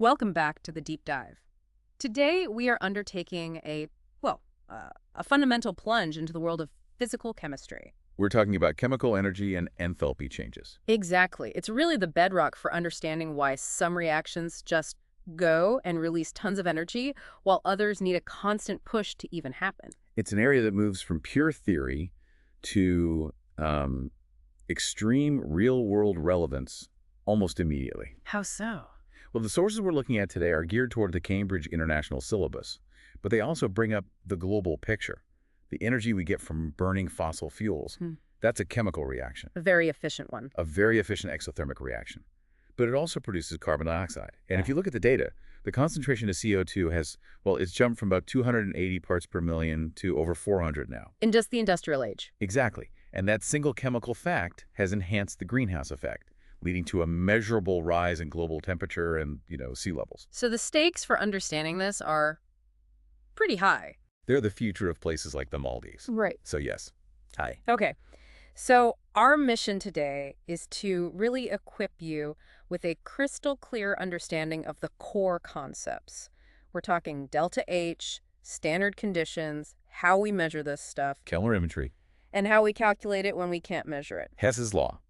Welcome back to the deep dive. Today, we are undertaking a fundamental plunge into the world of physical chemistry. We're talking about chemical energy and enthalpy changes. Exactly. It's really the bedrock for understanding why some reactions just go and release tons of energy, while others need a constant push to even happen. It's an area that moves from pure theory to extreme real-world relevance almost immediately. How so? Well, the sources we're looking at today are geared toward the Cambridge International Syllabus, but they also bring up the global picture. The energy we get from burning fossil fuels, that's a chemical reaction, A very efficient one. a very efficient exothermic reaction. But it also produces carbon dioxide. And if you look at the data, the concentration of CO2 it's jumped from about 280 parts per million to over 400 now. In just the industrial age. Exactly. And that single chemical fact has enhanced the greenhouse effect, leading to a measurable rise in global temperature and, sea levels. So the stakes for understanding this are pretty high. They're the future of places like the Maldives. Right. So yes. Hi. Okay. So our mission today is to really equip you with a crystal clear understanding of the core concepts. We're talking delta H, standard conditions, how we measure this stuff, Calorimetry. and how we calculate it when we can't measure it. Hess's law.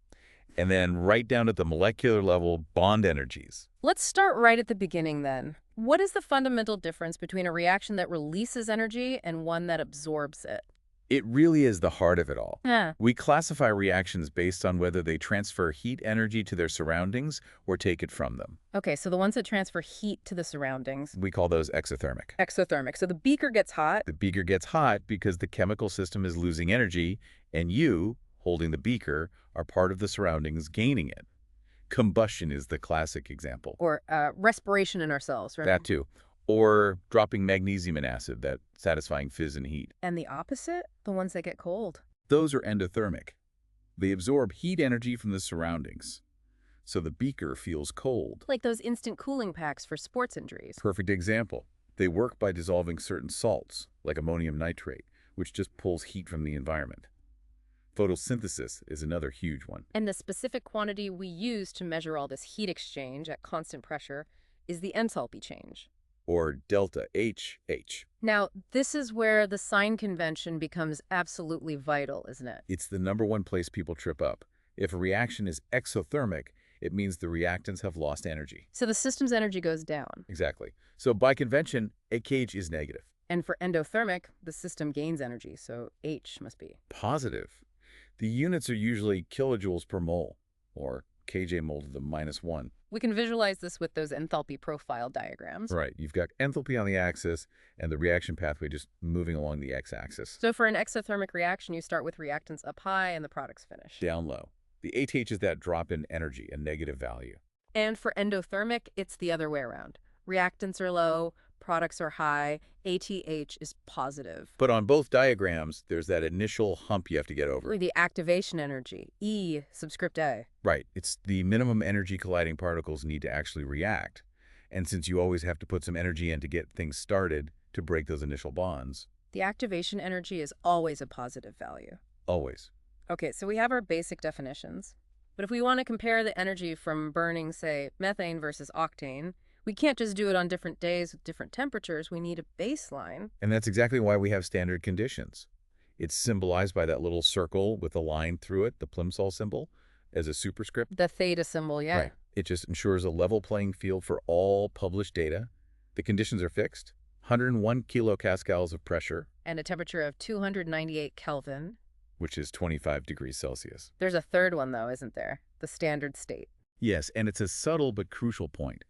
And then right down at the molecular level, bond energies. Let's start right at the beginning then. What is the fundamental difference between a reaction that releases energy and one that absorbs it? It really is the heart of it all. Yeah. We classify reactions based on whether they transfer heat energy to their surroundings or take it from them. Okay, so the ones that transfer heat to the surroundings. We call those exothermic. Exothermic. So the beaker gets hot. The beaker gets hot because the chemical system is losing energy, and you, holding the beaker, are part of the surroundings gaining it. Combustion is the classic example. Or respiration in our cells, right? That too. Or dropping magnesium in acid, that satisfying fizz and heat. And the opposite? The ones that get cold. Those are endothermic. They absorb heat energy from the surroundings, so the beaker feels cold. Like those instant cooling packs for sports injuries. Perfect example. They work by dissolving certain salts, like ammonium nitrate, which just pulls heat from the environment. Photosynthesis is another huge one. And the specific quantity we use to measure all this heat exchange at constant pressure is the enthalpy change. Or delta HH. Now, this is where the sign convention becomes absolutely vital, isn't it? It's the #1 place people trip up. If a reaction is exothermic, it means the reactants have lost energy. So the system's energy goes down. Exactly. So by convention, AKH is negative. And for endothermic, the system gains energy, so H must be Positive. The units are usually kilojoules per mole, or kJ mole to the -1. We can visualize this with those enthalpy profile diagrams. Right. You've got enthalpy on the axis and the reaction pathway just moving along the x-axis. So for an exothermic reaction, you start with reactants up high and the products finish. Down low. The ATH is that drop in energy, a negative value. And for endothermic, it's the other way around. Reactants are low, products are high, ATH is positive. But on both diagrams, there's that initial hump you have to get over. The activation energy, E subscript A. Right. It's the minimum energy colliding particles need to actually react. And since you always have to put some energy in to get things started to break those initial bonds. The activation energy is always a positive value. Always. Okay, so we have our basic definitions. But if we want to compare the energy from burning, say, methane versus octane, we can't just do it on different days with different temperatures. We need a baseline. And that's exactly why we have standard conditions. It's symbolized by that little circle with a line through it, the Plimsoll symbol, as a superscript. The theta symbol, yeah. Right. It just ensures a level playing field for all published data. The conditions are fixed. 101 kilopascals of pressure. And a temperature of 298 Kelvin. Which is 25 degrees Celsius. There's a third one, though, isn't there? The standard state. Yes, and it's a subtle but crucial point.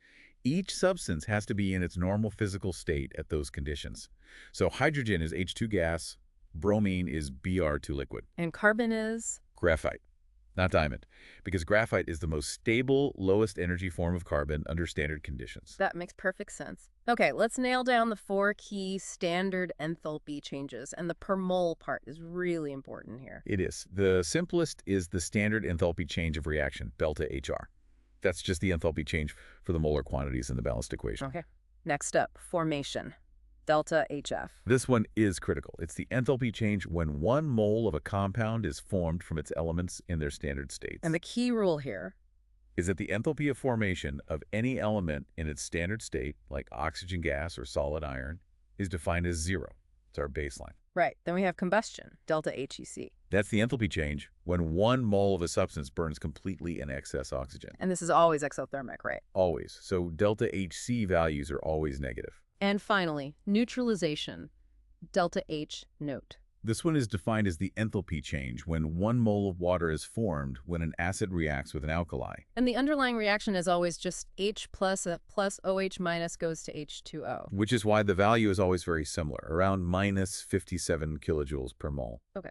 Each substance has to be in its normal physical state at those conditions. So hydrogen is H2 gas, bromine is Br2 liquid. And carbon is? Graphite, not diamond, because graphite is the most stable, lowest energy form of carbon under standard conditions. That makes perfect sense. Okay, let's nail down the 4 key standard enthalpy changes, and the per mole part is really important here. It is. The simplest is the standard enthalpy change of reaction, delta HR. That's just the enthalpy change for the molar quantities in the balanced equation. Okay. Next up, formation, delta HF. This one is critical. It's the enthalpy change when 1 mole of a compound is formed from its elements in their standard states. And the key rule here, is that the enthalpy of formation of any element in its standard state, like oxygen gas or solid iron, is defined as 0. It's our baseline. Right. Then we have combustion, delta HEC. That's the enthalpy change when 1 mole of a substance burns completely in excess oxygen. And this is always exothermic, right? Always. So delta Hc values are always negative. And finally, neutralisation, delta H note. This one is defined as the enthalpy change when 1 mole of water is formed when an acid reacts with an alkali. And the underlying reaction is always just H plus OH minus goes to H2O. Which is why the value is always very similar, around minus 57 kilojoules per mole. Okay.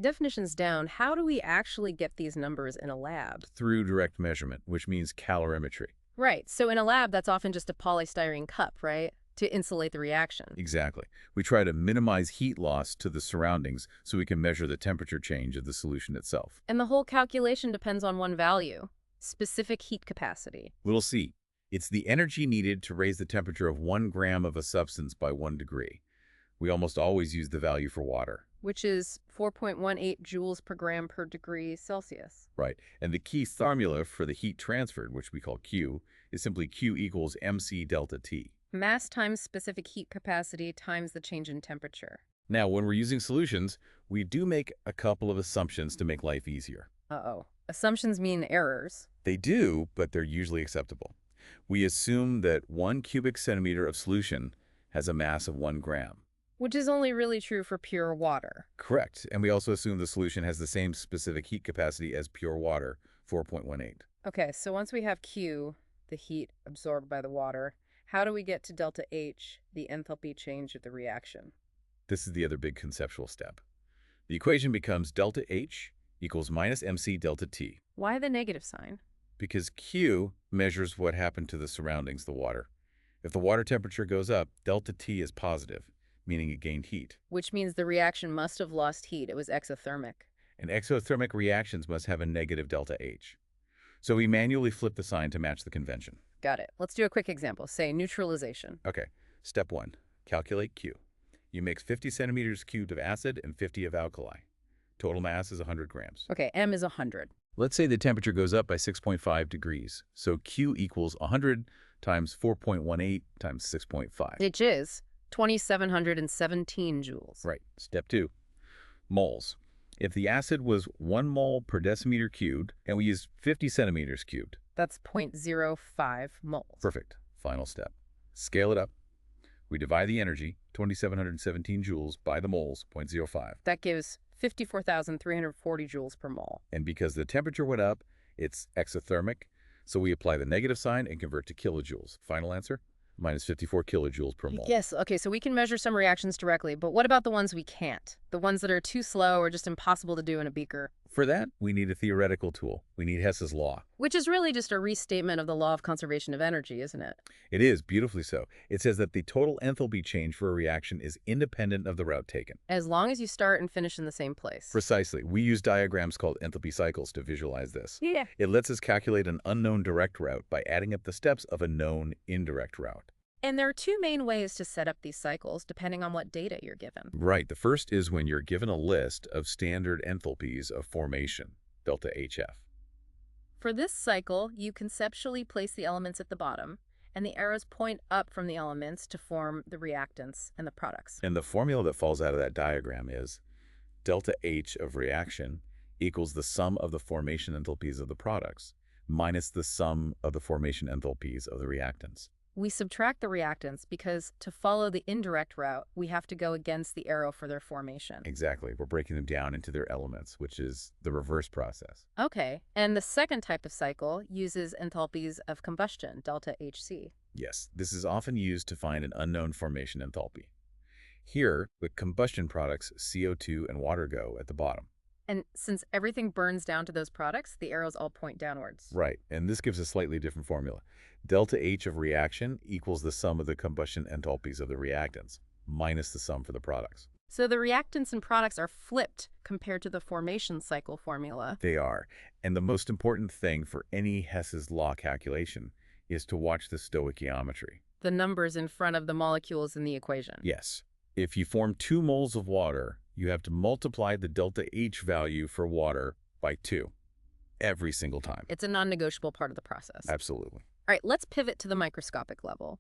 Definitions down, how do we actually get these numbers in a lab? Through direct measurement, which means calorimetry. Right. So in a lab, that's often just a polystyrene cup, right? To insulate the reaction. Exactly. We try to minimize heat loss to the surroundings so we can measure the temperature change of the solution itself. And the whole calculation depends on one value, specific heat capacity. We'll see. It's the energy needed to raise the temperature of 1 gram of a substance by 1 degree. We almost always use the value for water. Which is 4.18 joules per gram per degree Celsius. Right. And the key formula for the heat transferred, which we call Q, is simply Q equals mc delta T. Mass times specific heat capacity times the change in temperature. Now, when we're using solutions, we do make a couple of assumptions to make life easier. Uh-oh. Assumptions mean errors. They do, but they're usually acceptable. We assume that 1 cubic centimeter of solution has a mass of 1 gram. Which is only really true for pure water. Correct. And we also assume the solution has the same specific heat capacity as pure water, 4.18. Okay, so once we have Q, the heat absorbed by the water, how do we get to delta H, the enthalpy change of the reaction? This is the other big conceptual step. The equation becomes delta H equals minus mc delta T. Why the negative sign? Because Q measures what happened to the surroundings, the water. If the water temperature goes up, delta T is positive, meaning it gained heat. Which means the reaction must have lost heat. It was exothermic. And exothermic reactions must have a negative delta H. So we manually flip the sign to match the convention. Got it. Let's do a quick example. Say neutralisation. Okay, step 1, calculate Q. You mix 50 centimeters cubed of acid and 50 of alkali. Total mass is 100 grams. Okay, M is 100. Let's say the temperature goes up by 6.5 degrees. So Q equals 100 times 4.18 times 6.5. Which is 2,717 joules. Right. Step 2, moles. If the acid was 1 mole per decimeter cubed and we used 50 centimeters cubed. That's 0.05 moles. Perfect. Final step. Scale it up. We divide the energy, 2,717 joules, by the moles, 0.05. That gives 54,340 joules per mole. And because the temperature went up, it's exothermic, so we apply the negative sign and convert to kilojoules. Final answer? Minus 54 kilojoules per mole. Yes, okay, so we can measure some reactions directly, but what about the ones we can't? The ones that are too slow or just impossible to do in a beaker? For that, we need a theoretical tool. We need Hess's law. Which is really just a restatement of the law of conservation of energy, isn't it? It is, beautifully so. It says that the total enthalpy change for a reaction is independent of the route taken. As long as you start and finish in the same place. Precisely. We use diagrams called enthalpy cycles to visualize this. Yeah. It lets us calculate an unknown direct route by adding up the steps of a known indirect route. And there are two main ways to set up these cycles, depending on what data you're given. Right. The first is when you're given a list of standard enthalpies of formation, delta HF. For this cycle, you conceptually place the elements at the bottom, and the arrows point up from the elements to form the reactants and the products. And the formula that falls out of that diagram is delta H of reaction equals the sum of the formation enthalpies of the products minus the sum of the formation enthalpies of the reactants. We subtract the reactants because to follow the indirect route, we have to go against the arrow for their formation. Exactly. We're breaking them down into their elements, which is the reverse process. Okay. And the second type of cycle uses enthalpies of combustion, delta HC. Yes, this is often used to find an unknown formation enthalpy. Here, the combustion products CO2 and water go at the bottom. And since everything burns down to those products, the arrows all point downwards. Right, and this gives a slightly different formula. Delta H of reaction equals the sum of the combustion enthalpies of the reactants, minus the sum for the products. So the reactants and products are flipped compared to the formation cycle formula. They are. And the most important thing for any Hess's law calculation is to watch the stoichiometry. The numbers in front of the molecules in the equation. Yes. If you form 2 moles of water, you have to multiply the delta H value for water by 2. every single time. It's a non-negotiable part of the process. Absolutely. All right, let's pivot to the microscopic level.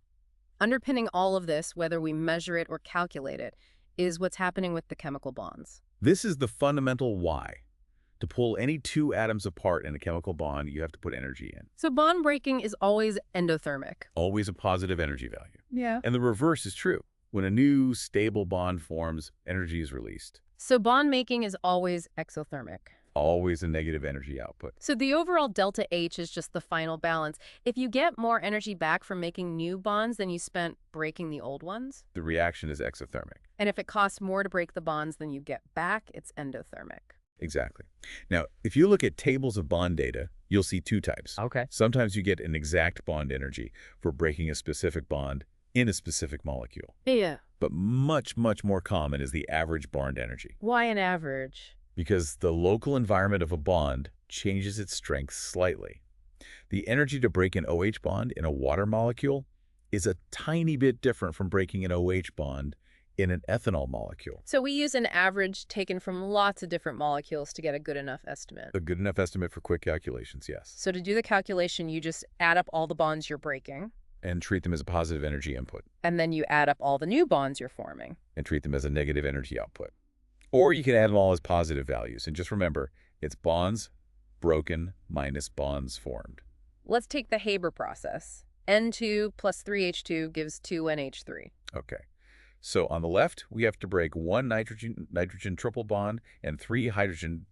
Underpinning all of this, whether we measure it or calculate it, is what's happening with the chemical bonds. This is the fundamental why. To pull any two atoms apart in a chemical bond, you have to put energy in. So bond breaking is always endothermic. Always a positive energy value. Yeah. And the reverse is true. When a new, stable bond forms, energy is released. So bond making is always exothermic. Always a negative energy output. So the overall delta H is just the final balance. If you get more energy back from making new bonds than you spent breaking the old ones, The reaction is exothermic. and if it costs more to break the bonds than you get back, it's endothermic. Exactly. Now, if you look at tables of bond data, you'll see two types. Okay. Sometimes you get an exact bond energy for breaking a specific bond in a specific molecule. Yeah. But much, much more common is the average bond energy. Why an average? Because the local environment of a bond changes its strength slightly. The energy to break an OH bond in a water molecule is a tiny bit different from breaking an OH bond in an ethanol molecule. So we use an average taken from lots of different molecules to get a good enough estimate. A good enough estimate for quick calculations, yes. So to do the calculation, you just add up all the bonds you're breaking, And treat them as a positive energy input, and then you add up all the new bonds you're forming. and treat them as a negative energy output. Or you can add them all as positive values. And just remember, it's bonds broken minus bonds formed. Let's take the Haber process. N2 plus 3H2 gives 2NH3. Okay. So on the left, we have to break one nitrogen triple bond and three hydrogen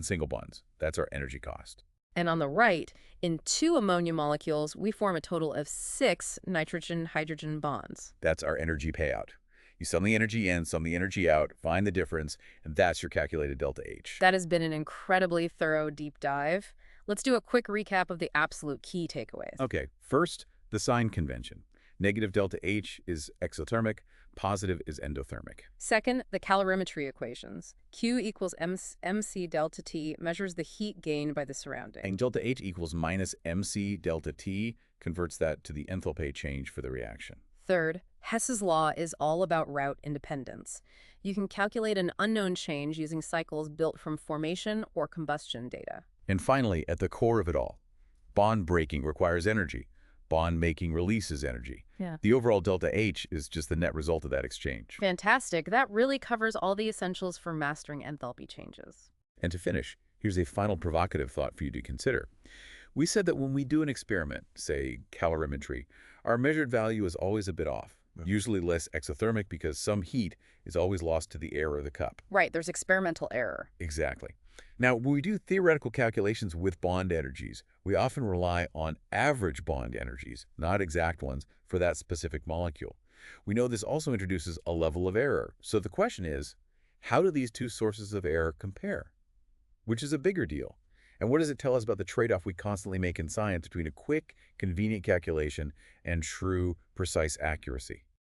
single bonds. That's our energy cost. And on the right, in 2 ammonia molecules, we form a total of 6 nitrogen-hydrogen bonds. That's our energy payout. You sum the energy in, sum the energy out, find the difference, and that's your calculated delta H. That has been an incredibly thorough deep dive. Let's do a quick recap of the absolute key takeaways. Okay, first, the sign convention. Negative delta H is exothermic, positive is endothermic. Second, the calorimetry equations. Q equals mc delta T measures the heat gained by the surrounding. And delta H equals minus mc delta T converts that to the enthalpy change for the reaction. Third, Hess's law is all about route independence. You can calculate an unknown change using cycles built from formation or combustion data. And finally, at the core of it all, bond breaking requires energy. Bond making releases energy. Yeah. The overall delta H is just the net result of that exchange. Fantastic. That really covers all the essentials for mastering enthalpy changes. And to finish, here's a final provocative thought for you to consider. We said that when we do an experiment, say calorimetry, our measured value is always a bit off, usually less exothermic because some heat is always lost to the air or the cup. Right, there's experimental error. Exactly. Now, when we do theoretical calculations with bond energies, we often rely on average bond energies, not exact ones, for that specific molecule. We know this also introduces a level of error. So the question is, how do these two sources of error compare? Which is a bigger deal? And what does it tell us about the trade-off we constantly make in science between a quick, convenient calculation and true, precise accuracy?